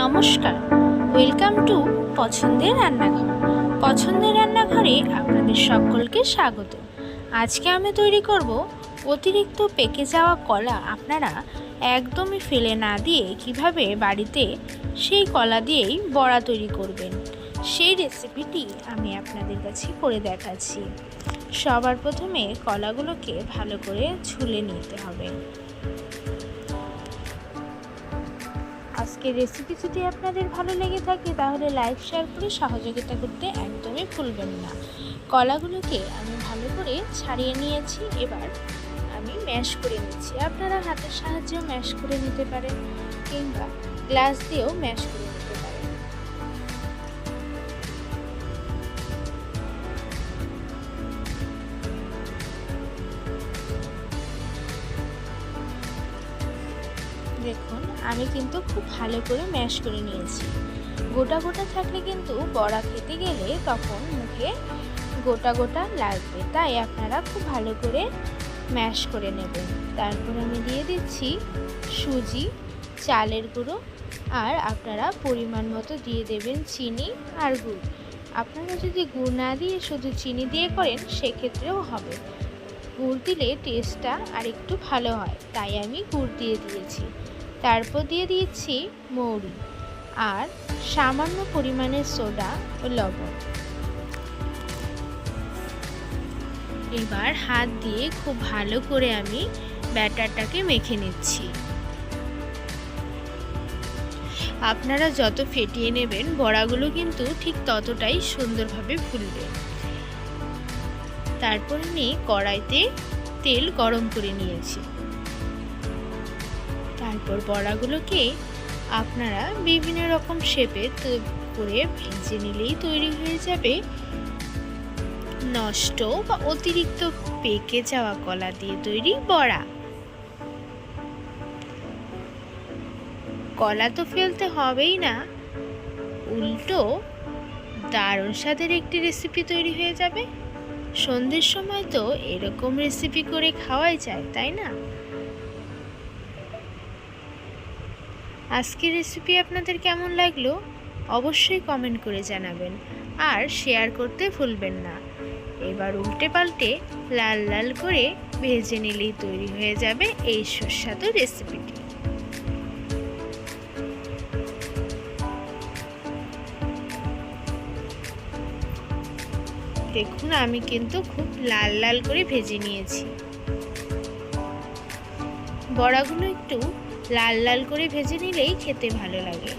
নমস্কার, welcome to পছন্দের রান্নাঘর। পছন্দের রান্নাঘরে আপনাদের সকলকে স্বাগত। আজকে আমি তৈরি করব অতিরিক্ত পেকে যাওয়া কলা আপনারা একদমই ফেলে না দিয়ে কিভাবে বাড়িতে সেই কলা দিয়েই বড়া তৈরি করবেন, সেই রেসিপিটি আমি আপনাদের কাছে করে দেখাচ্ছি। সবার প্রথমে কলাগুলোকে ভালো করে ছুলে নিতে হবে। আজকের রেসিপি যদি আপনাদের ভালো লেগে থাকে তাহলে লাইক শেয়ার করে সহযোগিতা করতে একদমই ভুলবেন না। কলাগুলোকে আমি ভালো করে ছাড়িয়ে নিয়েছি, এবার আমি ম্যাশ করে নিচ্ছি। আপনারা হাতের সাহায্যেও ম্যাশ করে নিতে পারেন কিংবা গ্লাস দিয়েও ম্যাশ করে নিতে পারেন। দেখুন, আমি কিন্তু খুব ভালো করে ম্যাশ করে নিয়েছি। গোটা গোটা থাকলে কিন্তু বড়া খেতে গেলে তখন মুখে গোটা গোটা লাগবে, তাই আপনারা খুব ভালো করে ম্যাশ করে নেবেন। তারপর আমি দিয়ে দিচ্ছি সুজি, চালের গুঁড়ো, আর আপনারা পরিমাণ মতো দিয়ে দেবেন চিনি আর গুড়। আপনারা যদি গুড় না দিয়ে শুধু চিনি দিয়ে করেন সেক্ষেত্রেও হবে, গুড় দিলে টেস্টটা আর একটু ভালো হয়, তাই আমি গুড় দিয়ে দিয়েছি। তারপর দিয়ে দিচ্ছি মৌরি আর সামান্য পরিমাণে সোডা ও লবণ। এবার হাত দিয়ে খুব ভালো করে আমি ব্যাটারটাকে মেখে নিচ্ছি। আপনারা যত ফেটিয়ে নেবেন বড়াগুলো কিন্তু ঠিক ততটাই সুন্দরভাবে ফুলবে। তারপর আমি কড়াইতে তেল গরম করে নিয়েছি। তারপর বড়াগুলোকে আপনারা বিভিন্ন রকম শেপে করে ভেজে নিলেই তৈরি হয়ে যাবে নষ্ট বা অতিরিক্ত পেকে যাওয়া কলা দিয়ে তৈরি বড়া। কলা তো ফেলতে হবেই না, উল্টো দারুণ স্বাদের একটি রেসিপি তৈরি হয়ে যাবে। সন্ধ্যের সময় তো এরকম রেসিপি করে খাওয়াই যায়, তাই না? আজকের রেসিপি আপনাদের কেমন লাগলো অবশ্যই কমেন্ট করে জানাবেন আর শেয়ার করতে ভুলবেন না। এবার উল্টে পাল্টে লাল লাল করে ভেজে নিলেই তৈরি হয়ে যাবে এই সুস্বাদু রেসিপিটি। দেখুন, আমি কিন্তু খুব লাল লাল করে ভেজে নিয়েছি। বড়াগুলো একটু লাল লাল করে ভেজে নিলেই খেতে ভালো লাগে।